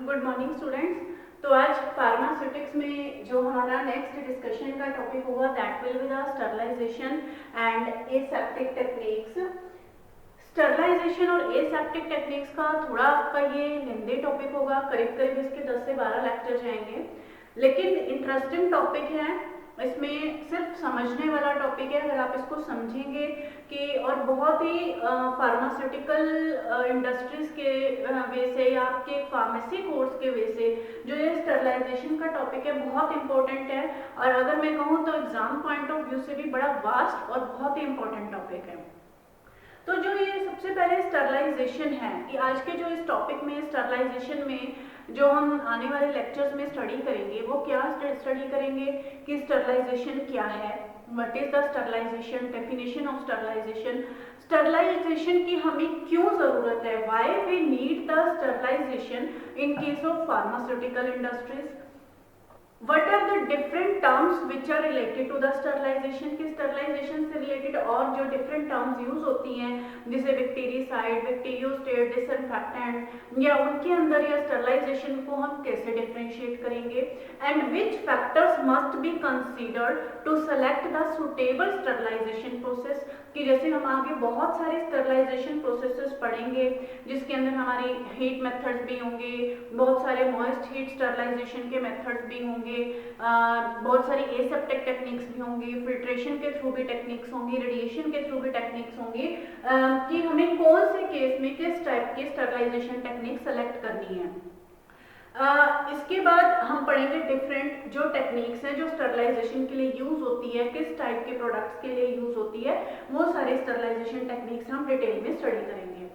Good morning students. तो आज pharmaceutics में जो हमारा नेक्स्ट डिस्कशन का टॉपिक होगा that will be the sterilization and aseptic techniques. Sterilization और एसेप्टिक टेक्निक्स का थोड़ा आपका ये लेंदी टॉपिक होगा, करीब करीब इसके 10 से 12 लेक्चर जाएंगे, लेकिन इंटरेस्टिंग टॉपिक है। इसमें सिर्फ समझने वाला टॉपिक है, अगर आप इसको समझेंगे कि और बहुत ही फार्मास्यूटिकल इंडस्ट्रीज के वे से या आपके फार्मेसी कोर्स के वे से जो ये स्टरलाइजेशन का टॉपिक है बहुत इंपॉर्टेंट है, और अगर मैं कहूँ तो एग्जाम पॉइंट ऑफ व्यू से भी बड़ा वास्ट और बहुत ही इंपॉर्टेंट टॉपिक है। तो जो ये सबसे पहले स्टरलाइजेशन है कि आज के जो इस टॉपिक में स्टरलाइजेशन में जो हम आने वाले लेक्चर्स में स्टडी करेंगे वो क्या स्टडी करेंगे कि स्टरलाइजेशन क्या है, what is the sterilization, definition of sterilization, sterilization की हमें क्यों जरूरत है, why we need the sterilization in case of pharmaceutical industries, What are the different terms which are related to the sterilization? कि sterilization से related और जो different terms use होती हैं जैसे bactericide, bacteriostate, disinfectant या उनके अंदर या sterilization को हम कैसे differentiate करेंगे and which factors must be considered to select the suitable sterilization process। कि जैसे हम आगे बहुत सारे स्टरलाइजेशन प्रोसेसेस पढ़ेंगे जिसके अंदर हमारी हीट मेथड्स भी होंगे, बहुत सारे मॉइस्ट हीट स्टरलाइजेशन के मेथड्स भी होंगे, बहुत सारी एसेप्टिक टेक्निक्स भी होंगी, फिल्ट्रेशन के थ्रू भी टेक्निक्स होंगी, रेडिएशन के थ्रू भी टेक्निक्स होंगी, कि हमें कौन से केस में किस टाइप की स्टरलाइजेशन टेक्निक सेलेक्ट करनी है। इसके बाद हम पढ़ेंगे डिफरेंट जो टेक्निक्स हैं जो स्टरलाइजेशन के लिए यूज होती है, किस टाइप के प्रोडक्ट्स के लिए यूज होती है, वो सारे स्टरलाइजेशन टेक्निक्स हम डिटेल में स्टडी करेंगे।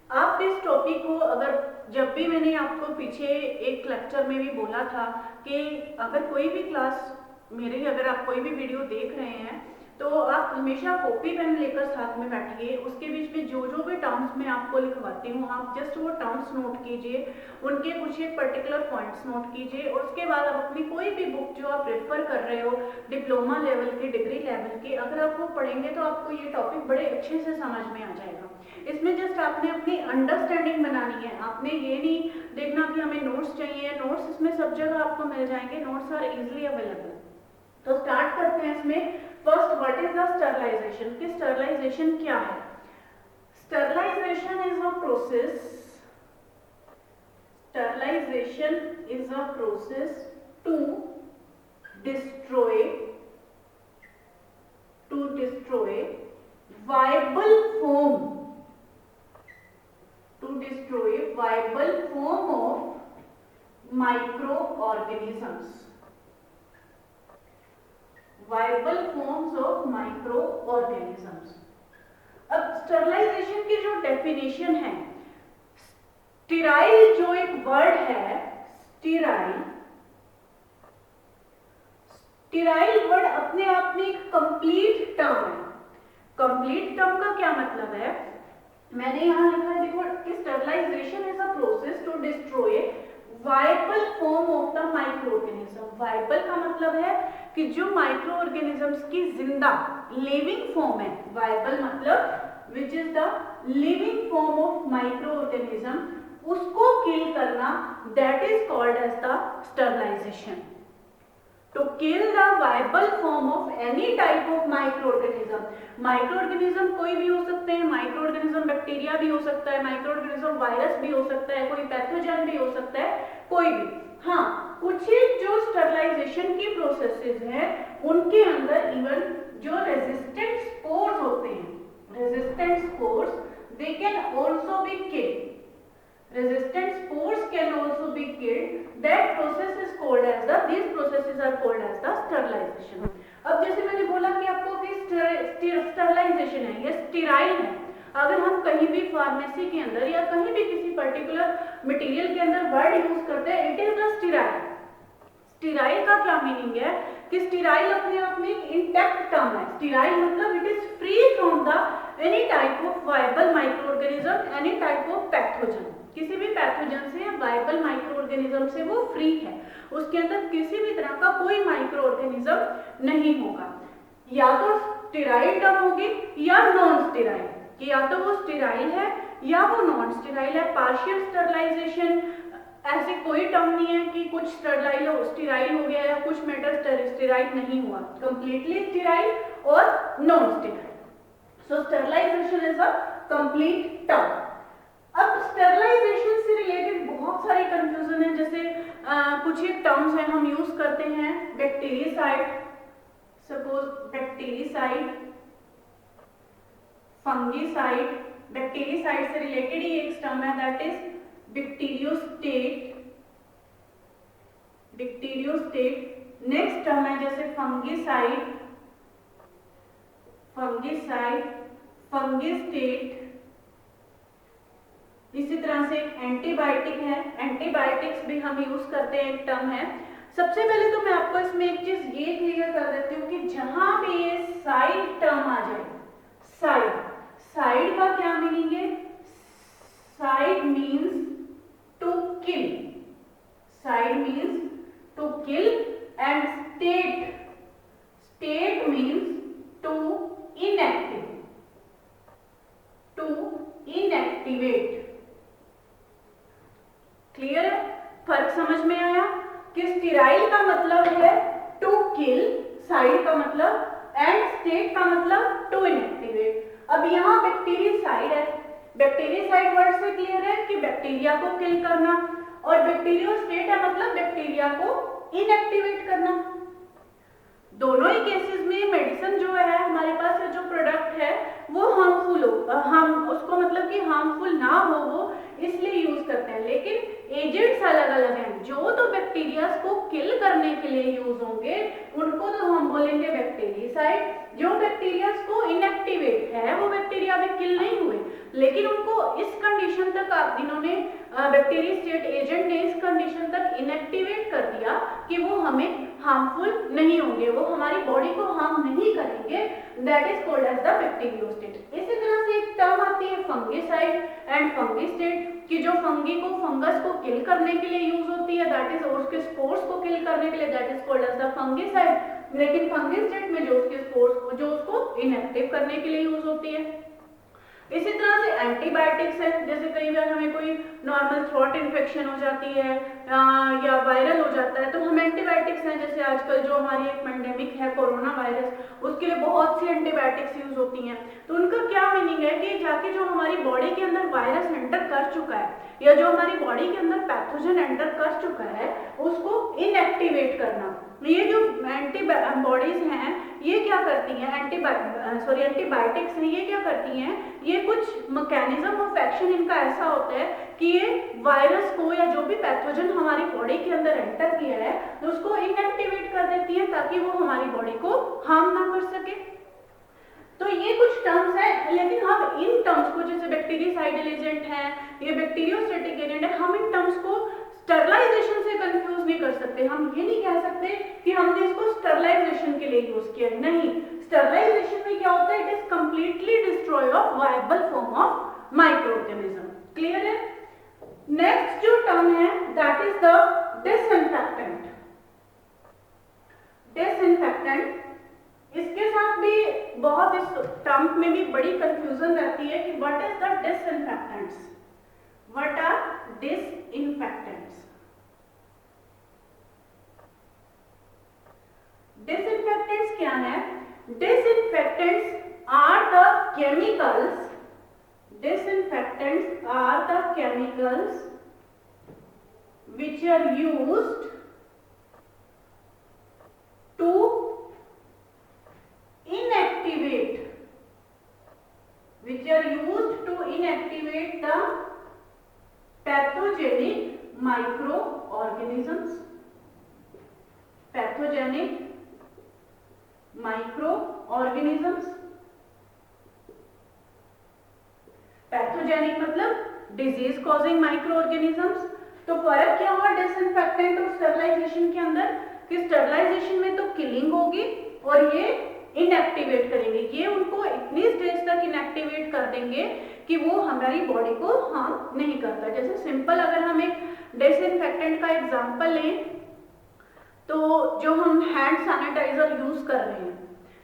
आप इस टॉपिक को अगर जब भी मैंने आपको पीछे एक लेक्चर में भी बोला था कि अगर कोई भी क्लास मेरी अगर आप कोई भी वीडियो देख रहे हैं तो आप हमेशा कॉपी पेन लेकर साथ में बैठिए, उसके बीच में जो जो भी टर्म्स मैं आपको लिखवाती हूँ आप जस्ट वो टर्म्स नोट कीजिए, उनके कुछ एक पर्टिकुलर पॉइंट्स नोट कीजिए, और उसके बाद आप अपनी कोई भी बुक जो आप रेफर कर रहे हो डिप्लोमा लेवल के, डिग्री लेवल के, अगर आप वो पढ़ेंगे तो आपको ये टॉपिक बड़े अच्छे से समझ में आ जाएगा। इसमें जस्ट आपने अपनी अंडरस्टैंडिंग बनानी है, आपने ये नहीं देखना कि हमें नोट्स चाहिए, नोट्स इसमें सब जगह आपको मिल जाएंगे, नोट्स आर इजिली अवेलेबल। तो स्टार्ट करते हैं इसमें। First, what is the sterilization, कि स्टरलाइजेशन क्या है। Sterilization is a process, sterilization is a process to destroy viable form, to destroy viable form of microorganisms, viable forms of microorganisms। अब sterilization की जो डेफिनेशन है, स्टेराइल जो एक word है, स्टेराइल, स्टेराइल वर्ड अपने आप में एक कंप्लीट टर्म है। कंप्लीट टर्म का क्या मतलब है, मैंने यहां लिखा है देखो कि sterilization is a process to destroy viable form of the micro organism. Viable का मतलब है कि जो माइक्रो ऑर्गेनिजम्स की जिंदा लिविंग फॉर्म है, वायबल मतलब which is the living form of micro organism, उसको किल करना, that is called as the sterilization. To kill the viable form of any type of microorganism। Microorganism कोई भी हो सकते हैं, माइक्रोऑर्गेनिज्म बैक्टीरिया भी हो सकता है, माइक्रोऑर्गेनिज्म वायरस भी हो सकता है, कोई पैथोजन भी हो सकता है, कोई भी। हाँ, कुछ एक जो स्टरलाइजेशन की प्रोसेसेस हैं उनके अंदर इवन जो रेजिस्टेंट स्पोर्स होते हैं, resistant spores, they can also be killed, resistant spores can also be killed, that process is called as the, these processes are called as the sterilization। अब जैसे मैंने बोला कि आपको कि स्टरलाइजेशन है, ये स्टेराइल है, अगर हम कहीं भी फार्मेसी के अंदर या कहीं भी किसी पर्टिकुलर मटेरियल के अंदर वर्ड यूज करते हैं it is the sterile. Sterile का क्या मीनिंग है कि स्टेराइल अपने आप में एक इंटैक्ट टर्म है। स्टेराइल मतलब it is free from the any type of viable microorganism, any type of pathogen, किसी भी पैथोजन से या वायबल माइक्रोऑर्गेनिज्म से वो फ्री है, उसके अंदर किसी भी तरह का कोई माइक्रोऑर्गेनिज्म नहीं होगा। या तो स्टेराइल टर्म होगी या नॉन स्टेराइल, कि या तो वो स्टेराइल है या वो नॉन स्टेराइल है। पार्शियल स्टरलाइजेशन ऐसे कोई टर्म नहीं है कि कुछ स्टेराइल हो गया या कुछ मेटल स्टेराइल नहीं हुआ, कंप्लीटली स्टेराइल और non sterile. So sterilisation is a complete term. अब स्टेरलाइजेशन से रिलेटेड बहुत सारे कंफ्यूजन है, जैसे कुछ एक टर्म्स हैं हम यूज करते हैं, बैक्टीरियासाइड, सपोज बैक्टीरियासाइड, फंगिसाइड। बैक्टीरियासाइड से रिलेटेड ही एक टर्म है दैट इज बैक्टीरियोस्टेट, बैक्टीरियोस्टेट। नेक्स्ट टर्म है जैसे फंगिसाइड, फंगिसाइड, फंगिस्टेट। इसी तरह से एक एंटीबायोटिक है, एंटीबायोटिक्स भी हम यूज करते हैं, एक टर्म है। सबसे पहले तो मैं आपको इसमें एक चीज ये क्लियर कर देती हूँ कि जहां भी ये साइड टर्म आ जाए, साइड, साइड का क्या मीनिंग है? Cide means to kill, cide means to kill and stat, stat means to inactive, to inactivate. Clear है? फर्क समझ में आया कि स्टेराइल का मतलब है टू किल, साइड का मतलब, एंड स्टेट का मतलब टू इनएक्टिवेट। अब यहाँ बैक्टीरियासाइड है, बैक्टीरियासाइड वर्ड से क्लियर है कि बैक्टीरिया को किल करना, और बैक्टीरियोस्टेट है मतलब बैक्टीरिया को इनएक्टिवेट करना। दोनों ही केसेस में मेडिसिन जो है हमारे पास जो प्रोडक्ट है वो हार्मफुल हो, हम उसको मतलब कि हार्मफुल ना हो वो इसलिए यूज करते हैं, लेकिन एजेंट्स अलग अलग हैं। जो तो बैक्टीरियाज को किल करने के लिए यूज होंगे उनको तो हम बोलेंगे बैक्टीरियासाइड, जो बैक्टीरियाज को इनएक्टिवेट है वो बैक्टीरिया भी किल नहीं हुए, लेकिन उनको इस कंडीशन तक इन्होंने बैक्टीरियोस्टेट एजेंट ने इस कंडीशन तक इनएक्टिवेट कर दिया कि वो हमें हार्मफुल नहीं होंगे, वो हमारी बॉडी को हार्म नहीं करेंगे, that is called as the bacteriostat. इसी तरह से एक टर्म आती है फंगिसाइड एंड फंगिस्टेट, कि जो फंगी को, फंगस को किल करने के लिए यूज होती है, दैट इज, और उसके स्पोर्स को किल करने के लिए, that is called as the fungicide. लेकिन फंगिस्टेट में जो उसके स्पोर्स, जो उसको इनएक्टिव करने के लिए यूज होती है। इसी तरह से एंटीबायोटिक्स है, जैसे कई बार हमें कोई नॉर्मल थ्रोट इन्फेक्शन हो जाती है या वायरल हो जाता है तो हम एंटीबायोटिक्स हैं, जैसे आजकल जो हमारी एक पेंडेमिक है कोरोना वायरस, उसके लिए बहुत सी एंटीबायोटिक्स यूज होती हैं। तो उनका क्या मीनिंग है कि जाके जो हमारी बॉडी के अंदर वायरस एंटर कर चुका है या जो हमारी बॉडी के अंदर पैथोजन एंटर कर चुका है उसको इनएक्टिवेट करना। ये जो एंटीबॉडीज हैं ये क्या करती हैं, एंटीबायोटिक्स हैं, ये क्या करती हैं, ये कुछ मैकेनिज्म ऑफ एक्शन इनका ऐसा होता है कि ये वायरस को या जो भी पैथोजन हमारी बॉडी के अंदर एंटर किया है तो उसको इनएक्टिवेट कर देती है ताकि वो हमारी बॉडी को हार्म ना कर सके। तो ये कुछ टर्म्स हैं, लेकिन हम इन टर्म्स को, जैसे बैक्टीरियासाइडल एजेंट है, ये बैक्टीरियोस्टेटिक एजेंट है, हम इन टर्म्स को स्टरलाइजेशन से कंफ्यूज नहीं कर सकते। हम ये नहीं कह सकते कि हमने इसको स्टरलाइजेशन के लिए यूज किया, नहीं। स्टरलाइजेशन में क्या होता है, it is completely destroy of viable form of microorganism. Clear है? नेक्स्ट जो टर्म है that is the disinfectant. Disinfectant, इसके साथ भी बहुत, इस टर्म में भी बड़ी कंफ्यूजन रहती है कि what is the disinfectants, what are disinfectants. Disinfectants क्या है? Disinfectants are the chemicals, disinfectants are the chemicals which are used to inactivate, which are used to inactivate the pathogenic microorganisms, pathogenic microorganisms। Pathogenic मतलब disease causing microorganisms. तो फर्क क्या हुआ disinfectant और sterilization के अंदर, कि स्टरलाइजेशन में तो किलिंग होगी और ये इनएक्टिवेट करेंगे, ये उनको इतनी स्टेज तक इनएक्टिवेट कर देंगे कि वो हमारी बॉडी को हार्म नहीं करता। जैसे सिंपल अगर हम एक डिसइंफेक्टेंट का एग्जांपल लें तो जो हम हैंड सैनिटाइजर यूज कर रहे हैं,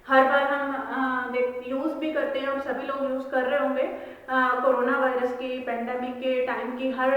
हर बार हम यूज़ भी करते हैं और सभी लोग यूज़ कर रहे होंगे कोरोना वायरस की पेंडेमिक के टाइम की हर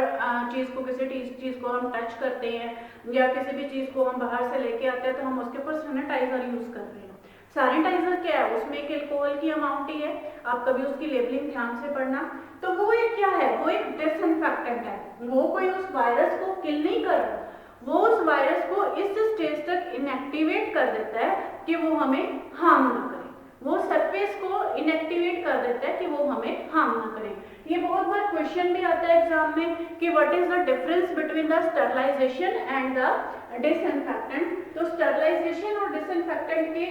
चीज़ को, किसी चीज़ को हम टच करते हैं या किसी भी चीज़ को हम बाहर से लेके आते हैं तो हम उसके ऊपर सैनिटाइजर यूज़ कर रहे हैं। सैनिटाइजर क्या है, उसमें एक एल्कोहल की अमाउंट ही है, आप कभी उसकी लेबलिंग ध्यान से पढ़ना। तो वो एक क्या है, वो एक डिसइंफेक्टेंट है, वो कोई उस वायरस को किल नहीं कर रहा, वो उस वायरस को इस स्टेज तक इनएक्टिवेट कर देता है कि वो हमें हार्म ना करे, वो सरफेस को इनएक्टिवेट कर देता है कि वो हमें हार्म ना करे। ये बहुत बार क्वेश्चन भी आता है एग्जाम में कि what is the difference between the sterilization and the disinfectant. तो स्टरलाइजेशन और डिसइंफेक्टेंट के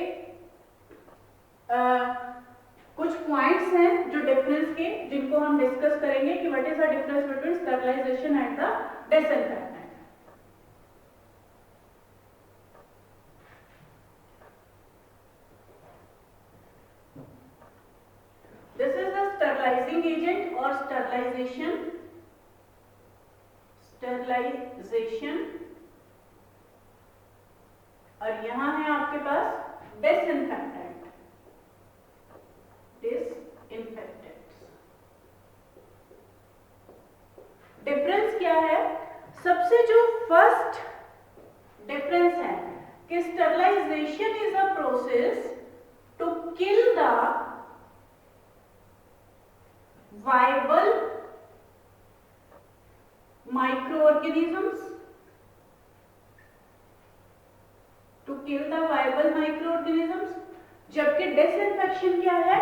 कुछ पॉइंट्स हैं जो डिफरेंस के, जिनको हम डिस्कस करेंगे कि what is the difference between sterilization and the disinfectant. This is the sterilizing agent or sterilization और यहां है आपके पास डिसइंफेक्टेंट। डिफरेंस क्या है? सबसे जो फर्स्ट डिफरेंस है कि sterilization is a process to kill the viable microorganisms, to kill the viable microorganisms, जबकि disinfection क्या है?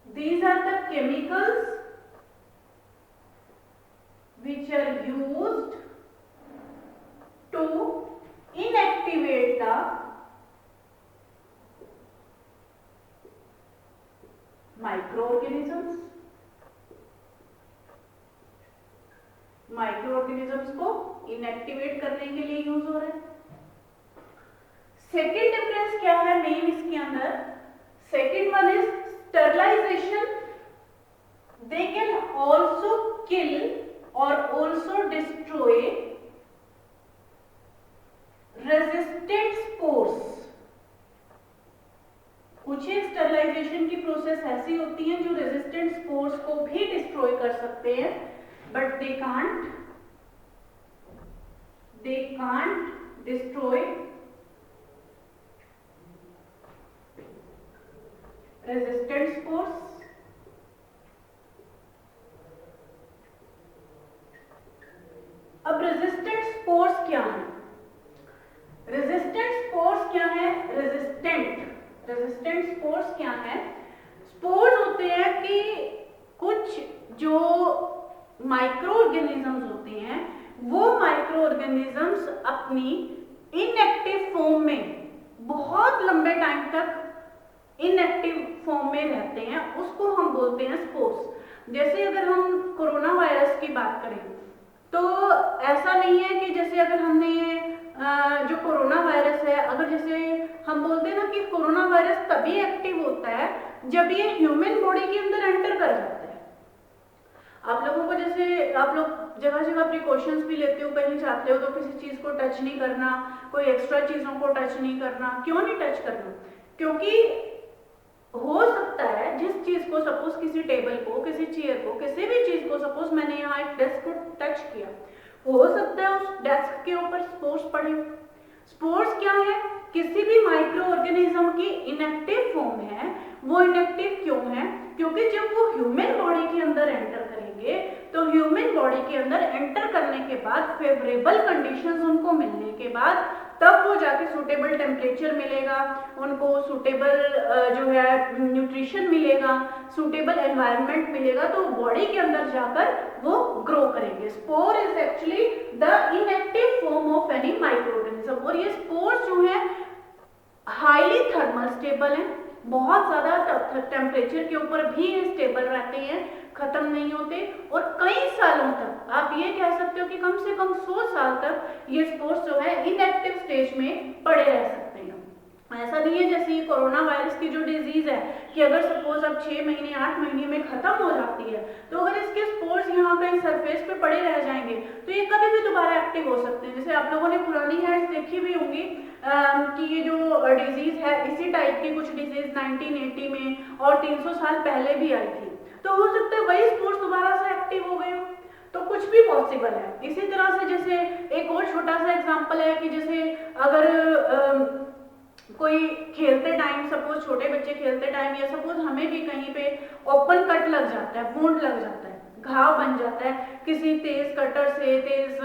These are the chemicals which are used to inactivate the microorganisms, microorganisms को इनएक्टिवेट करने के लिए यूज हो रहा है। सेकेंड डिफरेंस क्या है मेन इसके अंदर? Second one is sterilization, they can also kill और ऑल्सो डिस्ट्रॉय रेजिस्टेंट स्पोर्स। कुछ एक स्टरलाइजेशन की प्रोसेस ऐसी होती है जो रेजिस्टेंट स्पोर्स को भी डिस्ट्रॉय कर सकते हैं, but they can't destroy resistant spores। अब रेजिस्टेंट स्पोर्स क्या है? रेजिस्टेंट स्पोर्स क्या है? रेजिस्टेंट स्पोर्स क्या है? स्पोर्स होते हैं कि कुछ जो माइक्रो ऑर्गेनिजम्स होते हैं, वो माइक्रो ऑर्गेनिजम्स अपनी इनएक्टिव फॉर्म में बहुत लंबे टाइम तक इनएक्टिव फॉर्म में रहते हैं, उसको हम बोलते हैं स्पोर्स। जैसे अगर हम कोरोना वायरस की बात करें तो ऐसा नहीं है कि जैसे अगर हमने जो कोरोना वायरस है, अगर जैसे हम बोलते हैं ना कि कोरोना वायरस तभी एक्टिव होता है जब ये ह्यूमन बॉडी के अंदर एंटर कर जाता है। आप लोगों को जैसे आप लोग जगह जगह प्रिकॉशंस भी लेते हो, कहीं जाते हो तो किसी चीज को टच नहीं करना, कोई एक्स्ट्रा चीजों को टच नहीं करना। क्यों नहीं टच करना? क्योंकि हो सकता है जिस चीज को, सपोज किसी टेबल को, किसी चेयर को, किसी भी चीज को, सपोज मैंने यहाँ एक डेस्क को टच किया, हो सकता है उस डेस्क के ऊपर स्पोर्स पड़े। स्पोर्स क्या है? किसी भी माइक्रो ऑर्गेनिज्म की इनएक्टिव फॉर्म है। वो इनएक्टिव क्यों है? क्योंकि जब वो ह्यूमन बॉडी के अंदर एंटर करेंगे तो ह्यूमन बॉडी के अंदर एंटर करने के बाद फेवरेबल कंडीशंस उनको मिलने के बाद तब वो जाके सूटेबल टेम्परेचर मिलेगा, उनको सूटेबल जो है न्यूट्रिशन मिलेगा, सूटेबल एनवायरनमेंट मिलेगा, तो बॉडी के अंदर जाकर वो ग्रो करेंगे। Spore is actually the inactive form of any microorganism. और ये स्पोर्स जो है हाईली थर्मल स्टेबल है, बहुत ज्यादा टेम्परेचर के ऊपर भी ये स्टेबल रहते हैं, खत्म नहीं होते, और कई सालों तक, आप ये कह सकते हो कि कम से कम 100 साल तक ये स्पोर्स जो है इनएक्टिव स्टेज में पड़े रह सकते हैं। ऐसा नहीं है जैसे ये कोरोना वायरस की जो डिजीज है कि अगर सपोज अब 6 महीने 8 महीने में खत्म हो जाती है, तो अगर इसके स्पोर्स यहाँ पे सरफेस पे पड़े रह जाएंगे तो ये कभी भी दोबारा इफेक्टिव हो सकते हैं। जैसे आप लोगों ने पुरानी एड्स देखी भी होंगी कि ये जो डिजीज है इसी टाइप की कुछ डिजीज 1980 में और 300 साल पहले भी आई थी, तो हो सकता है वही स्पोर्ट्स दोबारा से एक्टिव हो गए हो, तो कुछ भी पॉसिबल है। इसी तरह से जैसे एक और छोटा सा एग्जांपल है कि जैसे अगर कोई खेलते टाइम, सपोज छोटे बच्चे खेलते टाइम या सपोज हमें भी कहीं पे ओपन कट लग जाता है, वुंड लग जाता है, घाव बन जाता है किसी तेज कटर से, तेज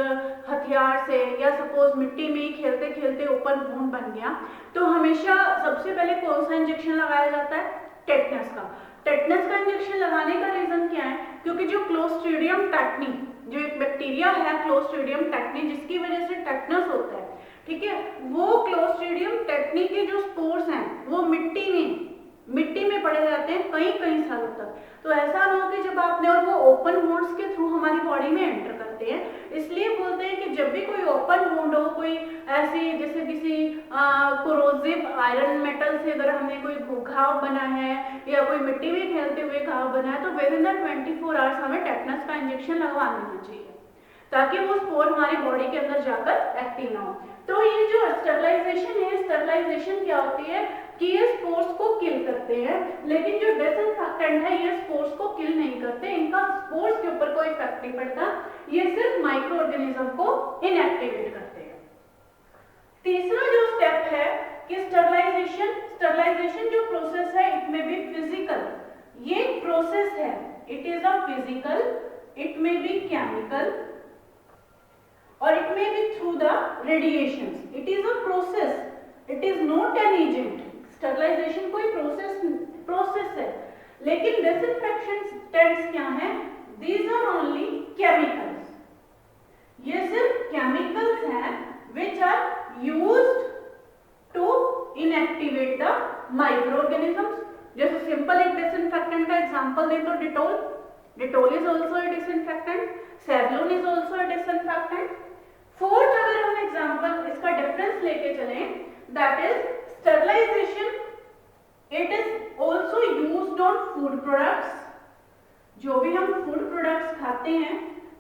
हथियार से, या सपोज मिट्टी में ही खेलते खेलते ओपन वुंड बन गया, तो हमेशा सबसे पहले कौन सा इंजेक्शन लगाया जाता है? टेटनस का। टेटनस का इंजेक्शन लगाने का रीजन क्या है? क्योंकि जो क्लोस्ट्रीडियम टेटनी, जो एक बैक्टीरिया है क्लोस्ट्रीडियम टेटनी जिसकी वजह से टेटनस होता है, ठीक है, वो क्लोस्ट्रीडियम टेटनी के जो स्पोर्स हैं वो मिट्टी में पड़े रहते हैं कई सालों तक। तो ऐसा ना हो कि जब आपने, और वो ओपन वुंड्स के थ्रू हमारी बॉडी में एंटर करते हैं, इसलिए बोलते हैं कि जब भी कोई ओपन वुंड हो, कोई ऐसी जैसे किसी कोरोसिव आयरन मेटल से अगर हमें कोई घाव बना है या कोई मिट्टी में खेलते हुए घाव बना है, तो विद इन द 24 आवर्स हमें टेटनस का इंजेक्शन लगवा लेना चाहिए ताकि वो स्पोर हमारी बॉडी के अंदर जाकर एक्टिव ना हो। तो ये जो स्टरलाइजेशन है, स्टरलाइजेशन क्या होती है कि ये स्पोर्स को किल करते हैं, लेकिन जो डिसइंफेक्टेंट है ये स्पोर्स को किल नहीं करते, इनका स्पोर्स के ऊपर कोई इफेक्ट नहीं पड़ता, ये सिर्फ माइक्रो ऑर्गेनिज्म को इनएक्टिवेट करते हैं। तीसरा जो स्टेप है कि स्टरलाइजेशन जो प्रोसेस है इट में बी फिजिकल, ये प्रोसेस है, it is a physical, it may be chemical or it may be through the radiations. It is a process, it is not an agent. Sterilization कोई process है, लेकिन disinfectants क्या है? These are only chemicals, ये सिर्फ chemicals हैं which are used to inactivate the microorganisms। जैसे simple एक डिसइंफेक्टेंट का एग्जांपल दें तो Dettol is also a disinfectant, Savlon is also a disinfectant. Fourth अगर हम एग्जांपल इसका डिफरेंस लेके चलें, that is sterilization, it is also used on food products, जो भी हम फूड प्रोडक्ट्स खाते हैं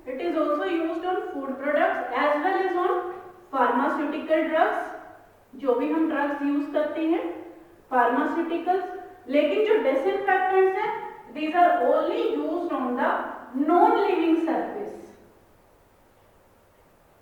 it is also used on food products as well as on pharmaceutical drugs, जो भी हम ड्रग्स यूज करते हैं फार्मास्यूटिकल्स। लेकिन जो डिसइंफेक्टेंट्स हैं these are only used on the non living surface,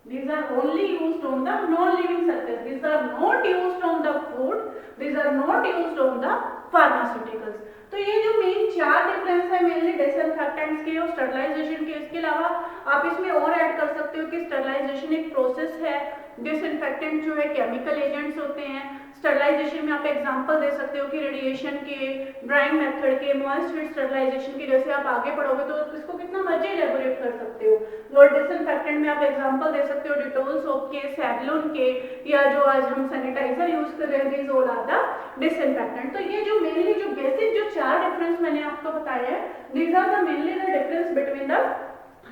these are only used on the non living surface, these are not used on the food, these are not used on the pharmaceuticals। तो ये जो main चार difference है mainly disinfectants के और sterilization के, इसके अलावा आप इसमें और ऐड कर सकते हो कि स्टरलाइजेशन एक प्रोसेस है, डिसइंफेक्टेंट जो है केमिकल एजेंट्स होते हैं। स्टरलाइजेशन में आप एग्जांपल दे सकते हो कि रेडिएशन के, ड्राइंग मेथड के, मॉइस्ट हीट स्टरलाइजेशन के, जैसे आप आगे पढ़ोगे तो इसको कितना मर्जी एलेबोरेट कर सकते हो। और डिसइंफेक्टेंट में आप एग्जांपल दे सकते हो डिटोल सोप के, सेवलॉन के, या जो आज हम सैनिटाइजर यूज कर रहे हैं, these all are the disinfectant. तो ये जो मेनली जो बेसिक जो चार डिफरेंस मैंने आपको बताया है, these are the mainly the difference between the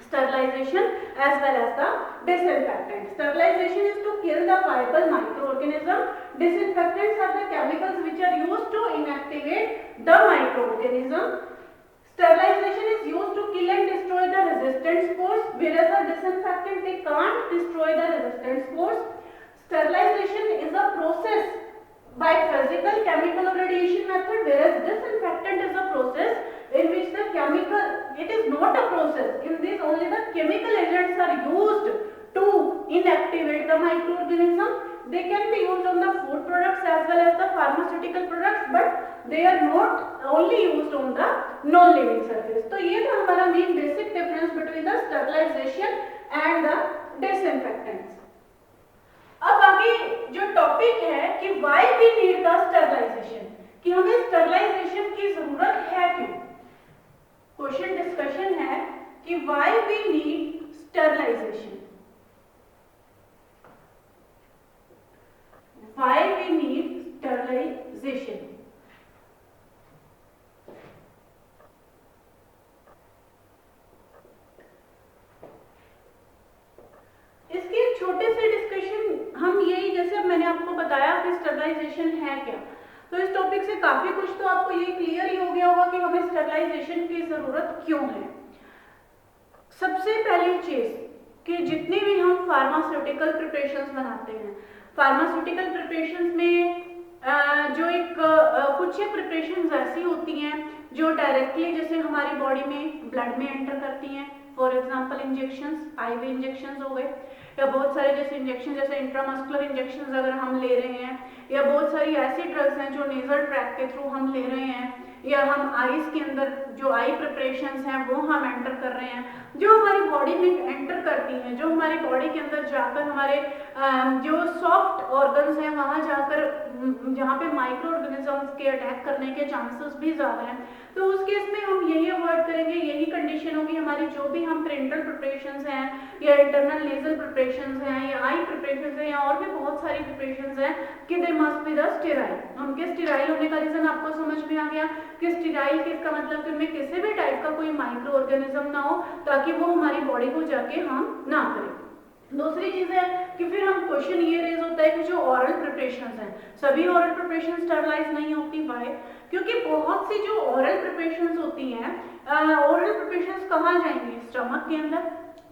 sterilization as well as the disinfectant। Sterilization is to kill the viable microorganism, disinfectants are the chemicals which are used to inactivate the microorganism। Sterilization is used to kill and destroy the resistant spores, whereas the disinfectant they can't destroy the resistant spores। Sterilization is a process by physical, chemical or radiation method, whereas disinfectant is a process in which the chemical, it is not a process, in this only the chemical agents are used to inactivate the microorganism। They can be used on the food products as well as the pharmaceutical products, but they are not only used on the non living surface। तो ये था हमारा main basic difference between the sterilization and the disinfectants. अब आगे जो topic है कि why we need the sterilization, कि हमें स्टरलाइजेशन की जरूरत है क्यों। क्वेश्चन डिस्कशन है कि why we need sterilization, why we need sterilization। इसके छोटे से डिस्कशन हम यही, जैसे अब मैंने आपको बताया कि स्टरलाइजेशन है क्या, तो इस टॉपिक से काफी कुछ तो आपको ये क्लियर ही हो गया होगा कि हमें स्टरलाइजेशन की जरूरत क्यों है। सबसे पहली चीज कि जितने भी हम फार्मास्यूटिकल प्रिपरेशंस बनाते हैं, फार्मास्यूटिकल प्रिपरेशंस में जो एक कुछ प्रिपरेशंस ऐसी होती हैं जो डायरेक्टली जैसे हमारी बॉडी में ब्लड में एंटर करती हैं, for example injections, IV injections हो गए, या बहुत सारे जैसे इंजेक्शन जैसे इंट्रामस्कुलर इंजेक्शंस अगर हम ले रहे हैं, या बहुत सारी ऐसी ड्रग्स हैं जो नेजल ट्रैक के थ्रू हम ले रहे हैं, या हम आईज के अंदर जो आई प्रिपरेशंस हैं वो हम एंटर कर रहे हैं, जो हमारी बॉडी में एंटर करती हैं, जो हमारी बॉडी के अंदर जाकर हमारे जो सॉफ्ट ऑर्गन्स हैं वहाँ जाकर जहाँ पे माइक्रो ऑर्गेनिजम्स के अटैक करने के चांसेस भी ज़्यादा हैं, तो उस केस में हम यही अवॉइड करेंगे, यही कंडीशन होगी हमारी जो भी हम पेरेंटल प्रिपरेशंस हैं या इंटरनल नेजल प्रिपरेशंस हैं या आई प्रिपरेशंस हैं या और भी बहुत सारी प्रिपरेशंस हैं कि they must be the sterile. उनके स्टेराइल होने का रीजन आपको समझ में आ गया कि स्टेराइल किसका मतलब कि उनमें किसी भी टाइप का कोई माइक्रो ऑर्गेनिज्म ना हो ताकि वो हमारी बॉडी को जाके हार्म ना करे। दूसरी चीज है कि फिर हम क्वेश्चन ये रेज होता है कि जो ऑरल प्रिपरेशंस हैं, सभी ऑरल प्रिपरेशन स्टरलाइज नहीं होती। वाई? क्योंकि बहुत सी जो ऑरल प्रिपरेशंस होती हैं, ऑरल प्रिपरेशंस कहाँ जाएंगी? स्टमक के अंदर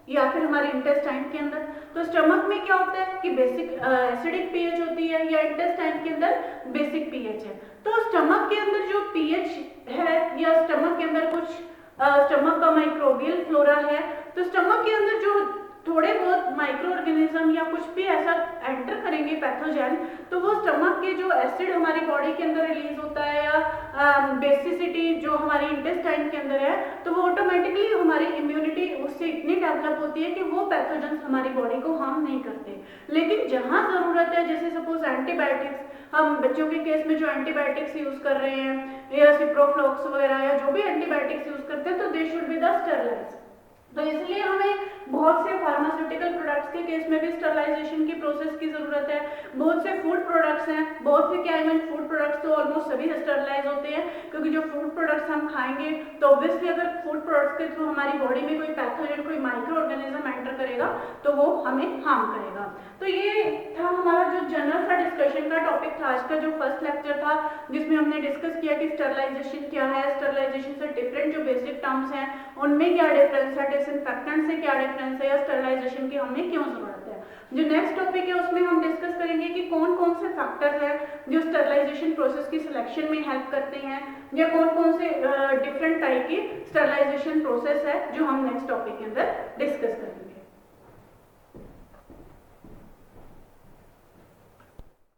या फिर हमारे इंटेस्टाइन के अंदर। तो स्टमक में क्या होता है कि बेसिक एसिडिक पीएच होती है या इंटेस्टाइन के अंदर बेसिक पीएच है। तो स्टमक के अंदर जो पीएच है या स्टमक के अंदर कुछ स्टमक का माइक्रोबियल फ्लोरा है, तो स्टमक के अंदर जो थोड़े बहुत माइक्रो ऑर्गेनिज्म या कुछ भी ऐसा एंटर करेंगे पैथोजन, तो वो स्टमक के जो एसिड हमारी बॉडी के अंदर रिलीज होता है या बेसिसिटी जो हमारी इंटेस्टाइन के अंदर है, तो वो ऑटोमेटिकली हमारी इम्यूनिटी उससे इतनी डेवलप होती है कि वो पैथोजन हमारी बॉडी को हार्म नहीं करते। लेकिन जहाँ जरूरत है, जैसे सपोज एंटीबायोटिक्स, हम बच्चों के केस में जो एंटीबायोटिक्स यूज कर रहे हैं या सिप्रोफ्लॉक्स वगैरह या जो भी एंटीबायोटिक्स यूज करते हैं, तो they should be the sterilize. तो इसलिए हमें बहुत से फार्मास्यूटिकल प्रोडक्ट्स के केस में भी स्टरलाइजेशन की प्रोसेस की जरूरत है। बहुत से फूड प्रोडक्ट्स हैं, बहुत से क्या है फूड प्रोडक्ट्स तो ऑलमोस्ट सभी स्टरलाइज होते हैं, क्योंकि जो फूड प्रोडक्ट्स हम खाएंगे तो ऑब्वियसली अगर फूड प्रोडक्ट्स के थ्रू हमारी बॉडी में कोई पैथोजन, कोई माइक्रो ऑर्गेनिज्म एंटर करेगा तो वो हमें हार्म करेगा। तो ये था हमारा जो जनरल सा डिस्कशन का टॉपिक था, आज का जो फर्स्ट लेक्चर था, जिसमें हमने डिस्कस किया कि स्टरलाइजेशन क्या है, स्टरलाइजेशन से डिफरेंट जो बेसिक टर्म्स हैं उनमें क्या डिफरेंस है, डिसइंफेक्टेंट से क्या डिफरेंस है या स्टरलाइजेशन की हमें क्यों जरूरत है। जो नेक्स्ट टॉपिक है उसमें हम डिस्कस करेंगे कि कौन कौन से फैक्टर्स हैं जो स्टरलाइजेशन प्रोसेस की सिलेक्शन में हेल्प करते हैं, या कौन कौन से डिफरेंट टाइप की स्टरलाइजेशन प्रोसेस है जो हम नेक्स्ट टॉपिक के अंदर डिस्कस करेंगे।